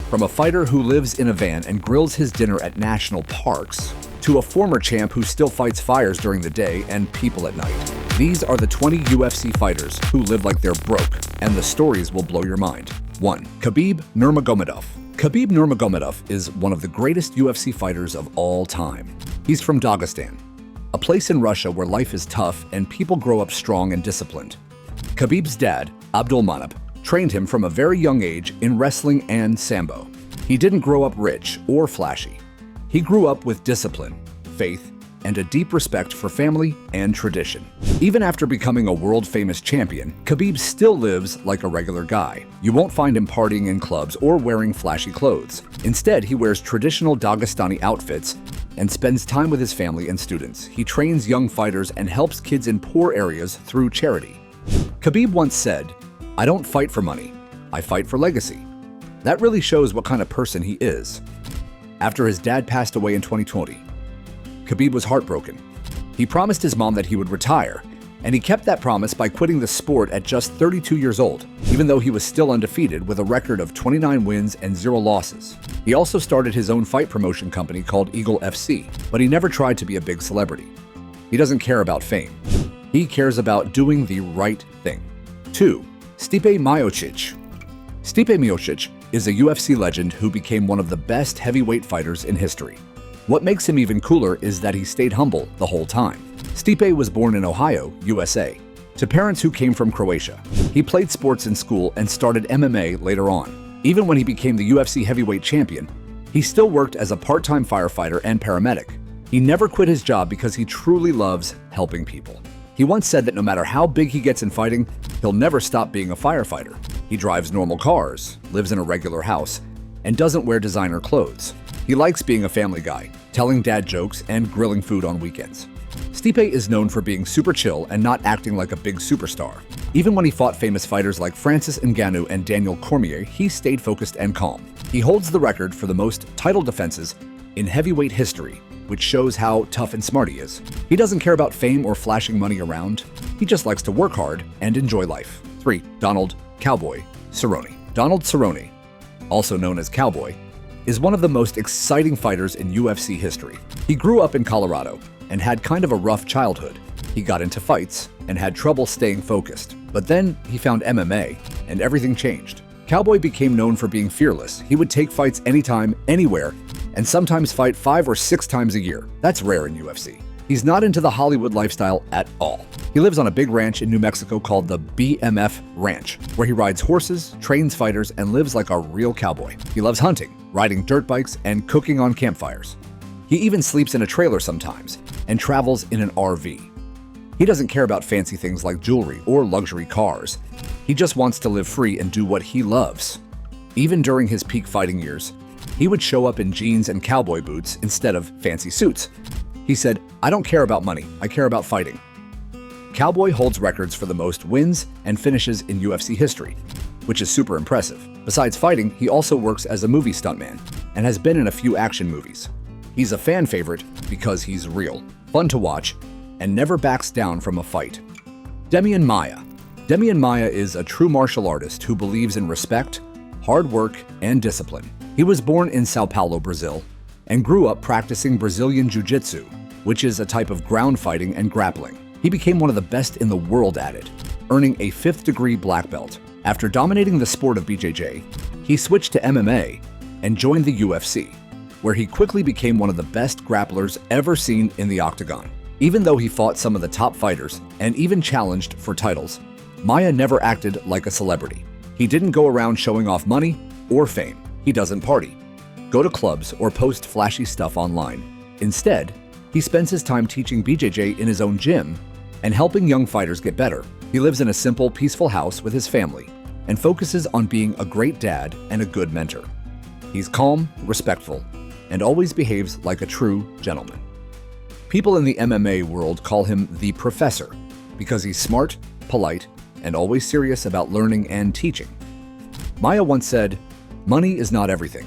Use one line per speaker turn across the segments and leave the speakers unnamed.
From a fighter who lives in a van and grills his dinner at national parks, to a former champ who still fights fires during the day and people at night. These are the 20 UFC fighters who live like they're broke, and the stories will blow your mind. 1. Khabib Nurmagomedov. Khabib Nurmagomedov is one of the greatest UFC fighters of all time. He's from Dagestan, a place in Russia where life is tough and people grow up strong and disciplined. Khabib's dad, Abdulmanap, trained him from a very young age in wrestling and sambo. He didn't grow up rich or flashy. He grew up with discipline, faith, and a deep respect for family and tradition. Even after becoming a world-famous champion, Khabib still lives like a regular guy. You won't find him partying in clubs or wearing flashy clothes. Instead, he wears traditional Dagestani outfits and spends time with his family and students. He trains young fighters and helps kids in poor areas through charity. Khabib once said, "I don't fight for money, I fight for legacy." That really shows what kind of person he is. After his dad passed away in 2020, Khabib was heartbroken. He promised his mom that he would retire, and he kept that promise by quitting the sport at just 32 years old, even though he was still undefeated with a record of 29 wins and 0 losses. He also started his own fight promotion company called Eagle FC, but he never tried to be a big celebrity. He doesn't care about fame. He cares about doing the right thing. 2. Stipe Miocic. Stipe Miocic is a UFC legend who became one of the best heavyweight fighters in history. What makes him even cooler is that he stayed humble the whole time. Stipe was born in Ohio, USA, to parents who came from Croatia. He played sports in school and started MMA later on. Even when he became the UFC heavyweight champion, he still worked as a part-time firefighter and paramedic. He never quit his job because he truly loves helping people. He once said that no matter how big he gets in fighting, he'll never stop being a firefighter. He drives normal cars, lives in a regular house, and doesn't wear designer clothes. He likes being a family guy, telling dad jokes and grilling food on weekends. Stipe is known for being super chill and not acting like a big superstar. Even when he fought famous fighters like Francis Ngannou and Daniel Cormier, he stayed focused and calm. He holds the record for the most title defenses in heavyweight history, which shows how tough and smart he is. He doesn't care about fame or flashing money around. He just likes to work hard and enjoy life. 3. Donald Cowboy Cerrone. Donald Cerrone, also known as Cowboy, is one of the most exciting fighters in UFC history. He grew up in Colorado and had kind of a rough childhood. He got into fights and had trouble staying focused. But then he found MMA and everything changed. Cowboy became known for being fearless. He would take fights anytime, anywhere, and sometimes fight 5 or 6 times a year. That's rare in UFC. He's not into the Hollywood lifestyle at all. He lives on a big ranch in New Mexico called the BMF Ranch, where he rides horses, trains fighters, and lives like a real cowboy. He loves hunting, riding dirt bikes, and cooking on campfires. He even sleeps in a trailer sometimes and travels in an RV. He doesn't care about fancy things like jewelry or luxury cars. He just wants to live free and do what he loves. Even during his peak fighting years, he would show up in jeans and cowboy boots instead of fancy suits. He said, "I don't care about money, I care about fighting." Cowboy holds records for the most wins and finishes in UFC history, which is super impressive. Besides fighting, he also works as a movie stuntman and has been in a few action movies. He's a fan favorite because he's real, fun to watch, and never backs down from a fight. Demian Maia. Demian Maia is a true martial artist who believes in respect, hard work, and discipline. He was born in Sao Paulo, Brazil, and grew up practicing Brazilian Jiu-Jitsu, which is a type of ground fighting and grappling. He became one of the best in the world at it, earning a 5th-degree black belt. After dominating the sport of BJJ, he switched to MMA and joined the UFC, where he quickly became one of the best grapplers ever seen in the octagon. Even though he fought some of the top fighters and even challenged for titles, Maia never acted like a celebrity. He didn't go around showing off money or fame. He doesn't party, go to clubs, or post flashy stuff online. Instead, he spends his time teaching BJJ in his own gym and helping young fighters get better. He lives in a simple, peaceful house with his family and focuses on being a great dad and a good mentor. He's calm, respectful, and always behaves like a true gentleman. People in the MMA world call him the Professor because he's smart, polite, and always serious about learning and teaching. Maia once said, "Money is not everything.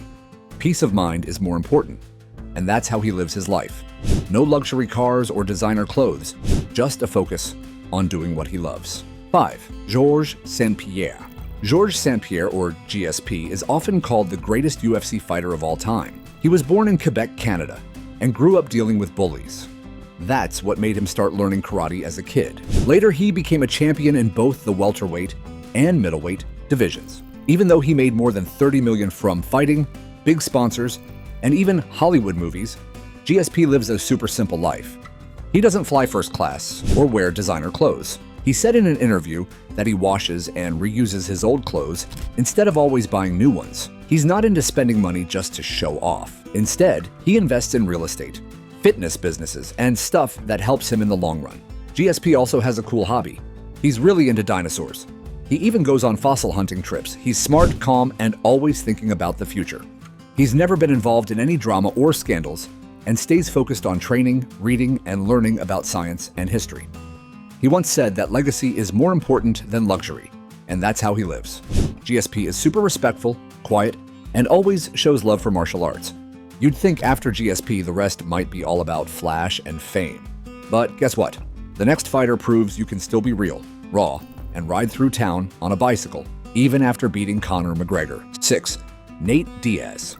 Peace of mind is more important." And that's how he lives his life. No luxury cars or designer clothes, just a focus on doing what he loves. 5. Georges St. Pierre. Georges St-Pierre, or GSP, is often called the greatest UFC fighter of all time. He was born in Quebec, Canada, and grew up dealing with bullies. That's what made him start learning karate as a kid. Later, he became a champion in both the welterweight and middleweight divisions. Even though he made more than $30 million from fighting, big sponsors, and even Hollywood movies, GSP lives a super simple life. He doesn't fly first class or wear designer clothes. He said in an interview that he washes and reuses his old clothes instead of always buying new ones. He's not into spending money just to show off. Instead, he invests in real estate, fitness businesses, and stuff that helps him in the long run. GSP also has a cool hobby. He's really into dinosaurs. He even goes on fossil hunting trips. He's smart, calm, and always thinking about the future. He's never been involved in any drama or scandals and stays focused on training, reading, and learning about science and history. He once said that legacy is more important than luxury, and that's how he lives. GSP is super respectful, quiet, and always shows love for martial arts. You'd think after GSP, the rest might be all about flash and fame. But guess what? The next fighter proves you can still be real, raw, and ride through town on a bicycle, even after beating Conor McGregor. 6. Nate Diaz.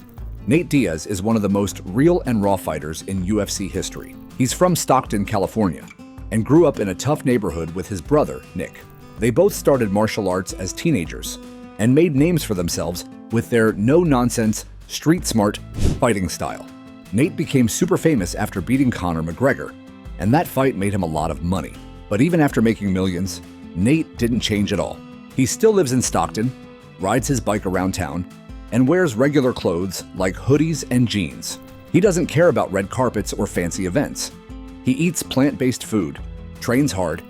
Nate Diaz is one of the most real and raw fighters in UFC history. He's from Stockton, California, and grew up in a tough neighborhood with his brother, Nick. They both started martial arts as teenagers and made names for themselves with their no-nonsense, street-smart fighting style. Nate became super famous after beating Conor McGregor, and that fight made him a lot of money. But even after making millions, Nate didn't change at all. He still lives in Stockton, rides his bike around town, and wears regular clothes like hoodies and jeans. He doesn't care about red carpets or fancy events. He eats plant-based food, trains hard,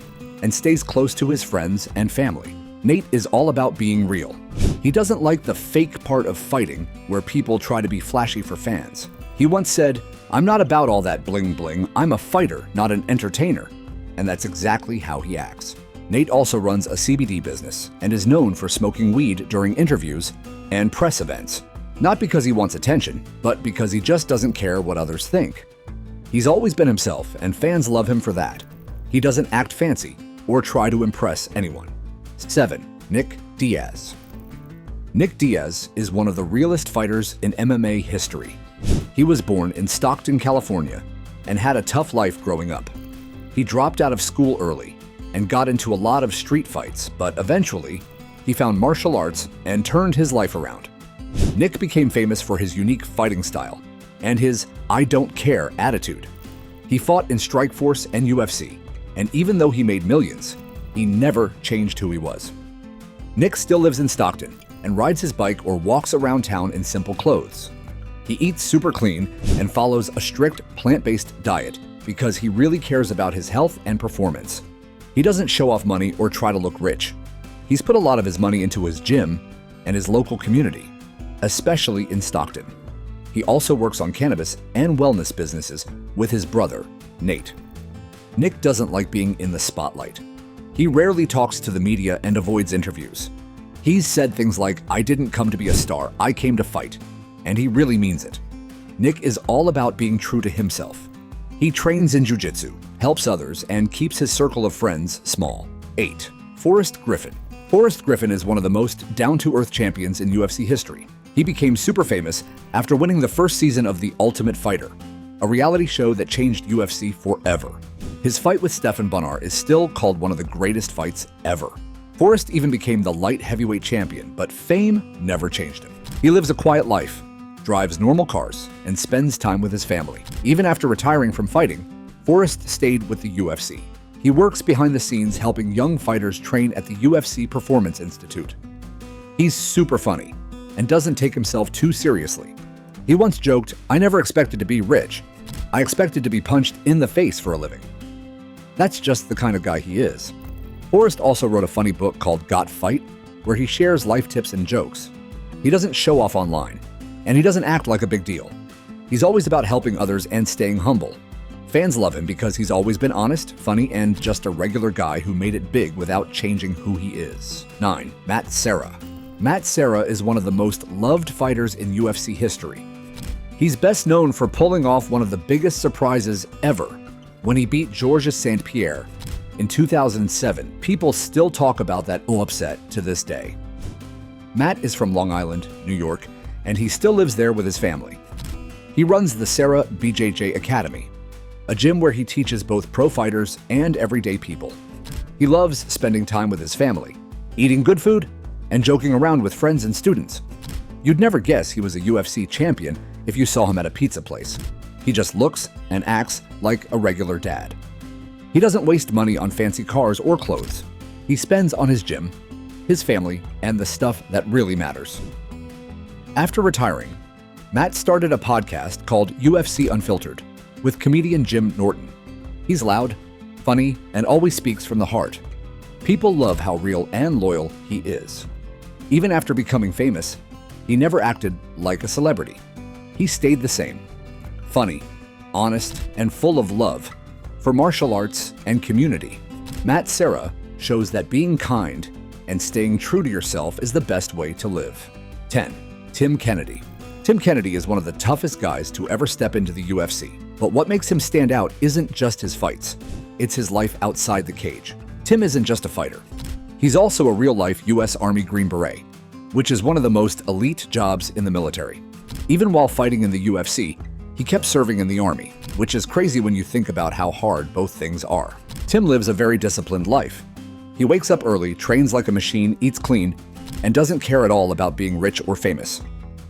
and stays close to his friends and family. Nate is all about being real. He doesn't like the fake part of fighting where people try to be flashy for fans. He once said, "I'm not about all that bling-bling. I'm a fighter, not an entertainer." And that's exactly how he acts. Nate also runs a CBD business and is known for smoking weed during interviews and press events. Not because he wants attention, but because he just doesn't care what others think. He's always been himself, and fans love him for that. He doesn't act fancy or try to impress anyone. 7. Nick Diaz. Nick Diaz is one of the realest fighters in MMA history. He was born in Stockton, California, and had a tough life growing up. He dropped out of school early and got into a lot of street fights, but eventually, he found martial arts and turned his life around. Nick became famous for his unique fighting style and his "I don't care" attitude. He fought in Strikeforce and UFC, and even though he made millions, he never changed who he was. Nick still lives in Stockton and rides his bike or walks around town in simple clothes. He eats super clean and follows a strict plant-based diet because he really cares about his health and performance. He doesn't show off money or try to look rich. He's put a lot of his money into his gym and his local community, especially in Stockton. He also works on cannabis and wellness businesses with his brother, Nate. Nick doesn't like being in the spotlight. He rarely talks to the media and avoids interviews. He's said things like, "I didn't come to be a star, I came to fight," and he really means it. Nick is all about being true to himself. He trains in jiu-jitsu, helps others, and keeps his circle of friends small. 8. Forrest Griffin. Forrest Griffin is one of the most down-to-earth champions in UFC history. He became super famous after winning the first season of The Ultimate Fighter, a reality show that changed UFC forever. His fight with Stephan Bonnar is still called one of the greatest fights ever. Forrest even became the light heavyweight champion, but fame never changed him. He lives a quiet life, drives normal cars, and spends time with his family. Even after retiring from fighting, Forrest stayed with the UFC. He works behind the scenes helping young fighters train at the UFC Performance Institute. He's super funny and doesn't take himself too seriously. He once joked, "I never expected to be rich. I expected to be punched in the face for a living." That's just the kind of guy he is. Forrest also wrote a funny book called Got Fight, where he shares life tips and jokes. He doesn't show off online, and he doesn't act like a big deal. He's always about helping others and staying humble. Fans love him because he's always been honest, funny, and just a regular guy who made it big without changing who he is. 9. Matt Serra. Matt Serra is one of the most loved fighters in UFC history. He's best known for pulling off one of the biggest surprises ever when he beat Georges St-Pierre in 2007. People still talk about that upset to this day. Matt is from Long Island, New York, and he still lives there with his family. He runs the Sarah BJJ Academy, a gym where he teaches both pro fighters and everyday people. He loves spending time with his family, eating good food, and joking around with friends and students. You'd never guess he was a UFC champion if you saw him at a pizza place. He just looks and acts like a regular dad. He doesn't waste money on fancy cars or clothes. He spends on his gym, his family, and the stuff that really matters. After retiring, Matt started a podcast called UFC Unfiltered with comedian Jim Norton. He's loud, funny, and always speaks from the heart. People love how real and loyal he is. Even after becoming famous, he never acted like a celebrity. He stayed the same. Funny, honest, and full of love for martial arts and community. Matt Serra shows that being kind and staying true to yourself is the best way to live. 10. Tim Kennedy. Tim Kennedy is one of the toughest guys to ever step into the UFC. But what makes him stand out isn't just his fights. It's his life outside the cage. Tim isn't just a fighter. He's also a real-life U.S. Army Green Beret, which is one of the most elite jobs in the military. Even while fighting in the UFC, he kept serving in the Army, which is crazy when you think about how hard both things are. Tim lives a very disciplined life. He wakes up early, trains like a machine, eats clean, and doesn't care at all about being rich or famous.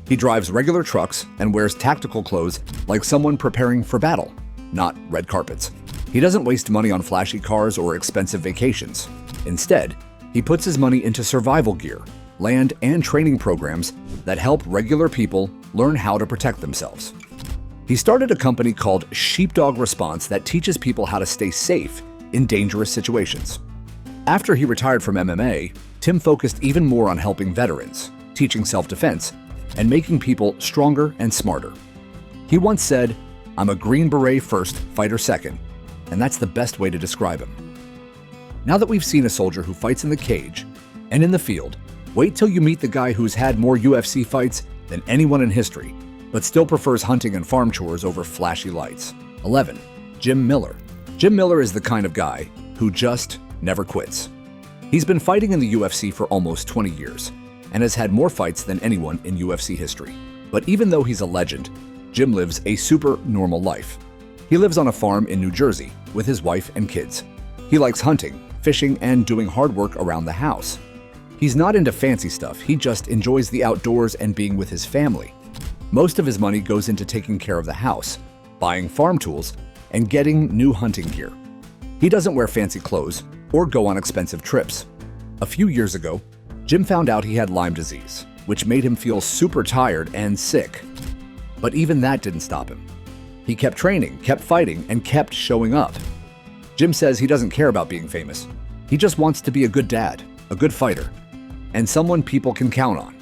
He drives regular trucks and wears tactical clothes like someone preparing for battle, not red carpets. He doesn't waste money on flashy cars or expensive vacations. Instead, he puts his money into survival gear, land, and training programs that help regular people learn how to protect themselves. He started a company called Sheepdog Response that teaches people how to stay safe in dangerous situations. After he retired from MMA, Tim focused even more on helping veterans, teaching self-defense, and making people stronger and smarter. He once said, "I'm a Green Beret first, fighter second," and that's the best way to describe him. Now that we've seen a soldier who fights in the cage and in the field, wait till you meet the guy who's had more UFC fights than anyone in history, but still prefers hunting and farm chores over flashy lights. 11. Jim Miller. Jim Miller is the kind of guy who just never quits. He's been fighting in the UFC for almost 20 years and has had more fights than anyone in UFC history. But even though he's a legend, Jim lives a super normal life. He lives on a farm in New Jersey with his wife and kids. He likes hunting, fishing, and doing hard work around the house. He's not into fancy stuff, he just enjoys the outdoors and being with his family. Most of his money goes into taking care of the house, buying farm tools, and getting new hunting gear. He doesn't wear fancy clothes or go on expensive trips. A few years ago, Jim found out he had Lyme disease, which made him feel super tired and sick. But even that didn't stop him. He kept training, kept fighting, and kept showing up. Jim says he doesn't care about being famous. He just wants to be a good dad, a good fighter, and someone people can count on.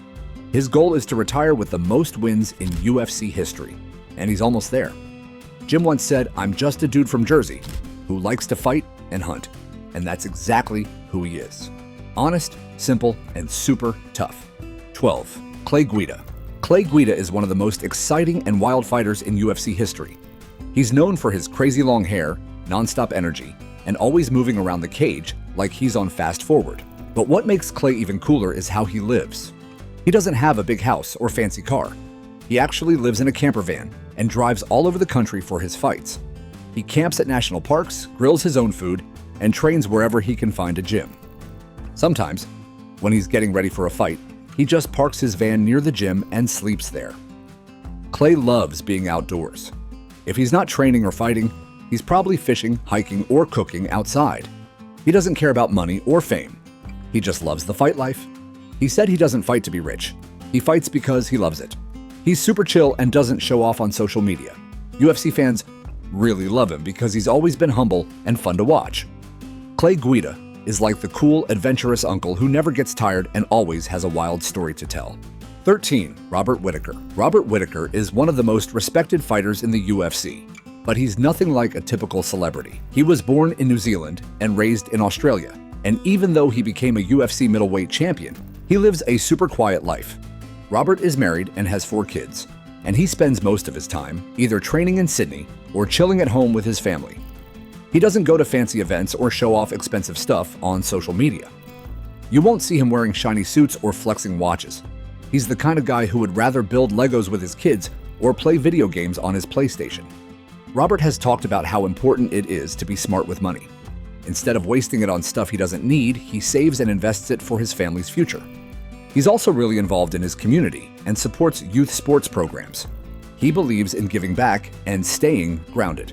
His goal is to retire with the most wins in UFC history, and he's almost there. Jim once said, "I'm just a dude from Jersey who likes to fight and hunt," and that's exactly who he is. Honest, simple, and super tough. 12. Clay Guida. Clay Guida is one of the most exciting and wild fighters in UFC history. He's known for his crazy long hair, nonstop energy, and always moving around the cage like he's on fast forward. But what makes Clay even cooler is how he lives. He doesn't have a big house or fancy car. He actually lives in a camper van and drives all over the country for his fights. He camps at national parks, grills his own food, and trains wherever he can find a gym. Sometimes, when he's getting ready for a fight, he just parks his van near the gym and sleeps there. Clay loves being outdoors. If he's not training or fighting, he's probably fishing, hiking, or cooking outside. He doesn't care about money or fame. He just loves the fight life. He said he doesn't fight to be rich. He fights because he loves it. He's super chill and doesn't show off on social media. UFC fans really love him because he's always been humble and fun to watch. Clay Guida is like the cool, adventurous uncle who never gets tired and always has a wild story to tell. 13. Robert Whittaker. Robert Whittaker is one of the most respected fighters in the UFC, but he's nothing like a typical celebrity. He was born in New Zealand and raised in Australia, and even though he became a UFC middleweight champion, he lives a super quiet life. Robert is married and has 4 kids, and he spends most of his time either training in Sydney or chilling at home with his family. He doesn't go to fancy events or show off expensive stuff on social media. You won't see him wearing shiny suits or flexing watches. He's the kind of guy who would rather build Legos with his kids or play video games on his PlayStation. Robert has talked about how important it is to be smart with money. Instead of wasting it on stuff he doesn't need, he saves and invests it for his family's future. He's also really involved in his community and supports youth sports programs. He believes in giving back and staying grounded.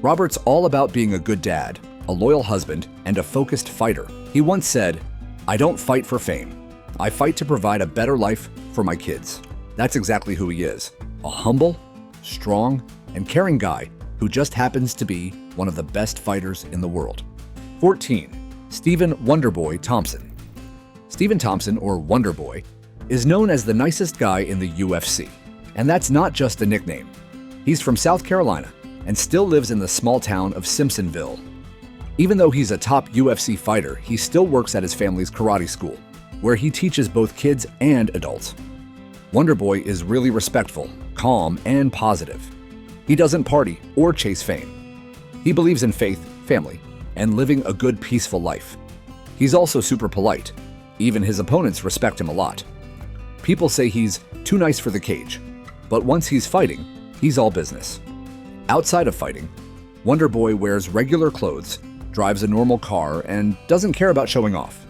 Robert's all about being a good dad, a loyal husband, and a focused fighter. He once said, "I don't fight for fame. I fight to provide a better life for my kids." That's exactly who he is, a humble, strong, and caring guy who just happens to be one of the best fighters in the world. 14. Stephen Wonderboy Thompson. Stephen Thompson, or Wonderboy, is known as the nicest guy in the UFC. And that's not just a nickname. He's from South Carolina and still lives in the small town of Simpsonville. Even though he's a top UFC fighter, he still works at his family's karate school, where he teaches both kids and adults. Wonderboy is really respectful, calm, and positive. He doesn't party or chase fame. He believes in faith, family, and living a good, peaceful life. He's also super polite. Even his opponents respect him a lot. People say he's too nice for the cage, but once he's fighting, he's all business. Outside of fighting, Wonderboy wears regular clothes, drives a normal car, and doesn't care about showing off.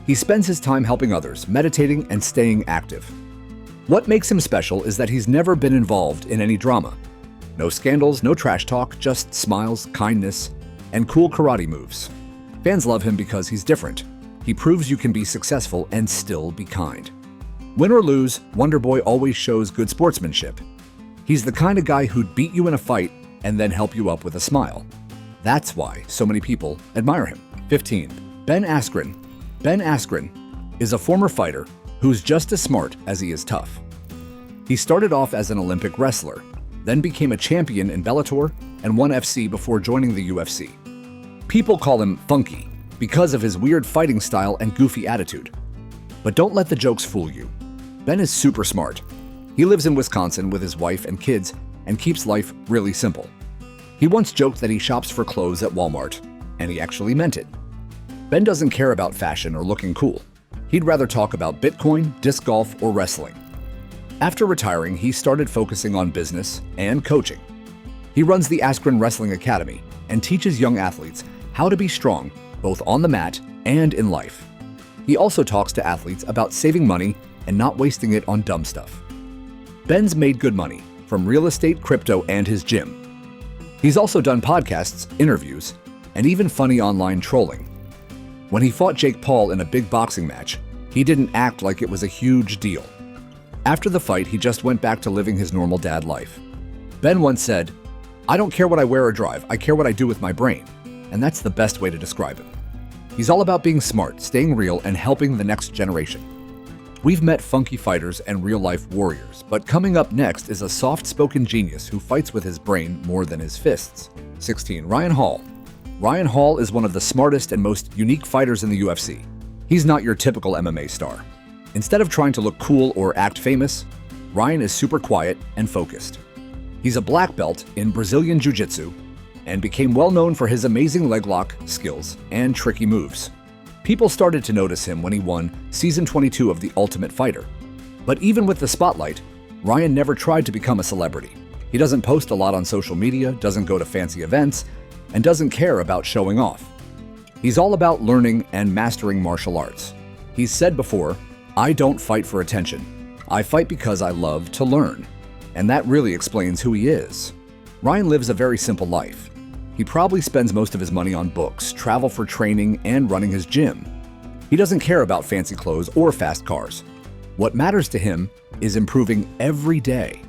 He spends his time helping others, meditating, and staying active. What makes him special is that he's never been involved in any drama. No scandals, no trash talk, just smiles, kindness, and cool karate moves. Fans love him because he's different. He proves you can be successful and still be kind. Win or lose, Wonderboy always shows good sportsmanship. He's the kind of guy who'd beat you in a fight and then help you up with a smile. That's why so many people admire him. 15. Ben Askren. Ben Askren is a former fighter who's just as smart as he is tough. He started off as an Olympic wrestler, then became a champion in Bellator and won FC before joining the UFC. People call him funky because of his weird fighting style and goofy attitude. But don't let the jokes fool you. Ben is super smart. He lives in Wisconsin with his wife and kids and keeps life really simple. He once joked that he shops for clothes at Walmart, and he actually meant it. Ben doesn't care about fashion or looking cool. He'd rather talk about Bitcoin, disc golf, or wrestling. After retiring, he started focusing on business and coaching. He runs the Askren Wrestling Academy and teaches young athletes how to be strong both on the mat and in life. He also talks to athletes about saving money and not wasting it on dumb stuff. Ben's made good money from real estate, crypto, and his gym. He's also done podcasts, interviews, and even funny online trolling. When he fought Jake Paul in a big boxing match, he didn't act like it was a huge deal. After the fight, he just went back to living his normal dad life. Ben once said, "I don't care what I wear or drive, I care what I do with my brain." And that's the best way to describe him. He's all about being smart, staying real, and helping the next generation. We've met funky fighters and real-life warriors, but coming up next is a soft-spoken genius who fights with his brain more than his fists. 16. Ryan Hall. Ryan Hall is one of the smartest and most unique fighters in the UFC. He's not your typical MMA star. Instead of trying to look cool or act famous, Ryan is super quiet and focused. He's a black belt in Brazilian Jiu-Jitsu and became well known for his amazing leg lock skills and tricky moves. People started to notice him when he won Season 22 of The Ultimate Fighter. But even with the spotlight, Ryan never tried to become a celebrity. He doesn't post a lot on social media, doesn't go to fancy events, and doesn't care about showing off. He's all about learning and mastering martial arts. He's said before, "I don't fight for attention. I fight because I love to learn." And that really explains who he is. Ryan lives a very simple life. He probably spends most of his money on books, travel for training, and running his gym. He doesn't care about fancy clothes or fast cars. What matters to him is improving every day.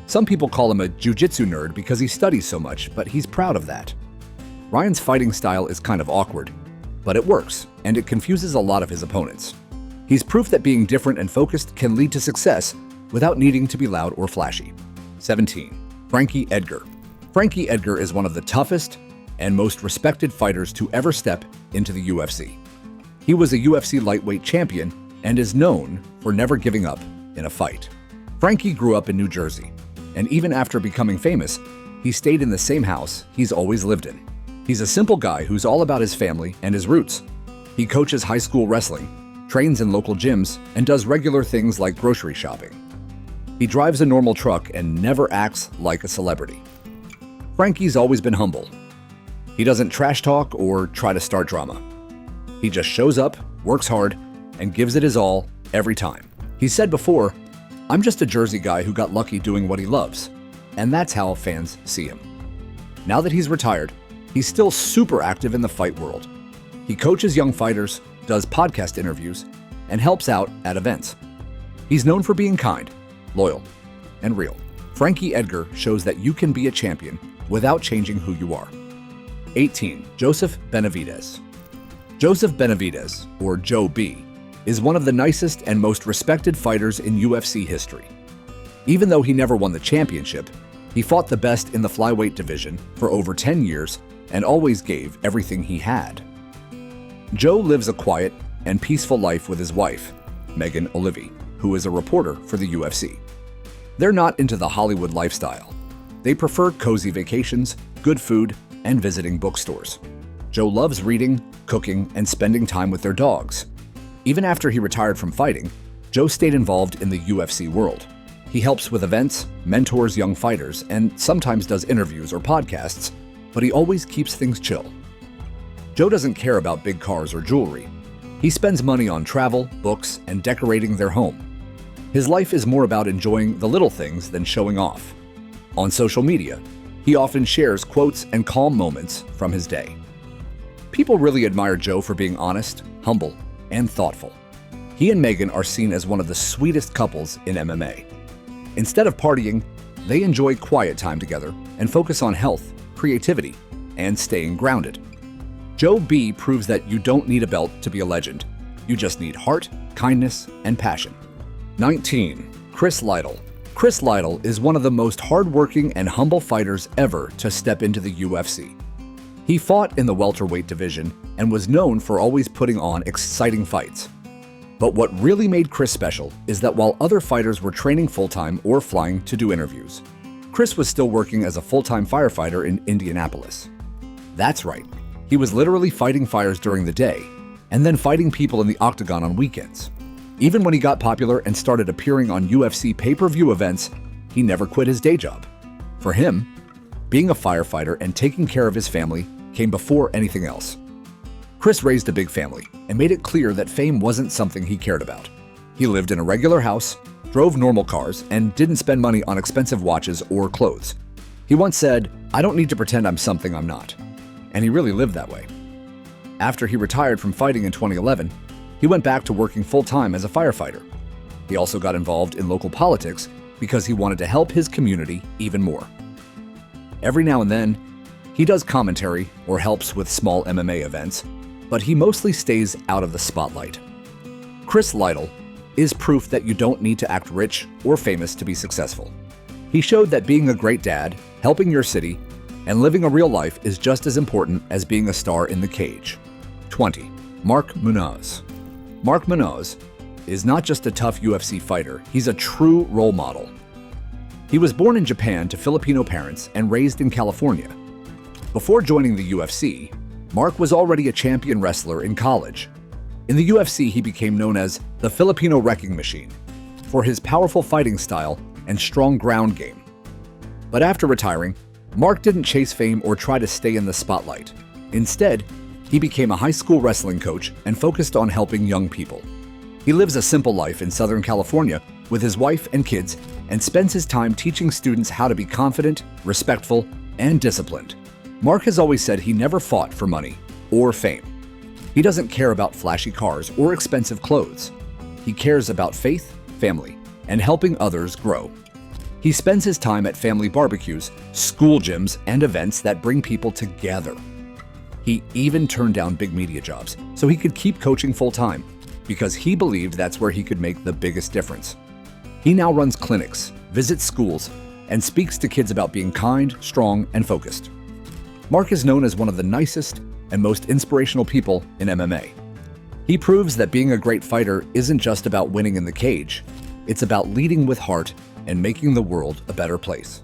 Some people call him a jiu-jitsu nerd because he studies so much, but he's proud of that. Ryan's fighting style is kind of awkward, but it works, and it confuses a lot of his opponents. He's proof that being different and focused can lead to success without needing to be loud or flashy. 17. Frankie Edgar. Frankie Edgar is one of the toughest and most respected fighters to ever step into the UFC. He was a UFC lightweight champion and is known for never giving up in a fight. Frankie grew up in New Jersey, and even after becoming famous, he stayed in the same house he's always lived in. He's a simple guy who's all about his family and his roots. He coaches high school wrestling trains in local gyms, and does regular things like grocery shopping. He drives a normal truck and never acts like a celebrity. Frankie's always been humble. He doesn't trash talk or try to start drama. He just shows up, works hard, and gives it his all every time. He said before, "I'm just a Jersey guy who got lucky doing what he loves," and that's how fans see him. Now that he's retired, he's still super active in the fight world. He coaches young fighters, does podcast interviews, and helps out at events. He's known for being kind, loyal, and real. Frankie Edgar shows that you can be a champion without changing who you are. 18. Joseph Benavidez. Joseph Benavidez, or Joe B, is one of the nicest and most respected fighters in UFC history. Even though he never won the championship, he fought the best in the flyweight division for over 10 years and always gave everything he had. Joe lives a quiet and peaceful life with his wife, Megan Olivi, who is a reporter for the UFC. They're not into the Hollywood lifestyle. They prefer cozy vacations, good food, and visiting bookstores. Joe loves reading, cooking, and spending time with their dogs. Even after he retired from fighting, Joe stayed involved in the UFC world. He helps with events, mentors young fighters, and sometimes does interviews or podcasts, but he always keeps things chill. Joe doesn't care about big cars or jewelry. He spends money on travel, books, and decorating their home. His life is more about enjoying the little things than showing off. On social media, he often shares quotes and calm moments from his day. People really admire Joe for being honest, humble, and thoughtful. He and Megan are seen as one of the sweetest couples in MMA. Instead of partying, they enjoy quiet time together and focus on health, creativity, and staying grounded. Joe B proves that you don't need a belt to be a legend. You just need heart, kindness, and passion. 19. Chris Lytle. Chris Lytle is one of the most hardworking and humble fighters ever to step into the UFC. He fought in the welterweight division and was known for always putting on exciting fights. But what really made Chris special is that while other fighters were training full-time or flying to do interviews, Chris was still working as a full-time firefighter in Indianapolis. That's right, he was literally fighting fires during the day and then fighting people in the octagon on weekends. Even when he got popular and started appearing on UFC pay-per-view events, he never quit his day job. For him, being a firefighter and taking care of his family came before anything else. Chris raised a big family and made it clear that fame wasn't something he cared about. He lived in a regular house, drove normal cars, and didn't spend money on expensive watches or clothes. He once said, "I don't need to pretend I'm something I'm not." And he really lived that way. After he retired from fighting in 2011, he went back to working full-time as a firefighter. He also got involved in local politics because he wanted to help his community even more. Every now and then, he does commentary or helps with small MMA events, but he mostly stays out of the spotlight. Chris Lytle is proof that you don't need to act rich or famous to be successful. He showed that being a great dad, helping your city, and living a real life is just as important as being a star in the cage. 20. Mark Munoz. Mark Munoz is not just a tough UFC fighter, he's a true role model. He was born in Japan to Filipino parents and raised in California. Before joining the UFC, Mark was already a champion wrestler in college. In the UFC, he became known as the Filipino Wrecking Machine for his powerful fighting style and strong ground game. But after retiring, Mark didn't chase fame or try to stay in the spotlight. Instead, he became a high school wrestling coach and focused on helping young people. He lives a simple life in Southern California with his wife and kids and spends his time teaching students how to be confident, respectful, and disciplined. Mark has always said he never fought for money or fame. He doesn't care about flashy cars or expensive clothes. He cares about faith, family, and helping others grow. He spends his time at family barbecues, school gyms, and events that bring people together. He even turned down big media jobs so he could keep coaching full-time because he believed that's where he could make the biggest difference. He now runs clinics, visits schools, and speaks to kids about being kind, strong, and focused. Mark is known as one of the nicest and most inspirational people in MMA. He proves that being a great fighter isn't just about winning in the cage, it's about leading with heart and making the world a better place.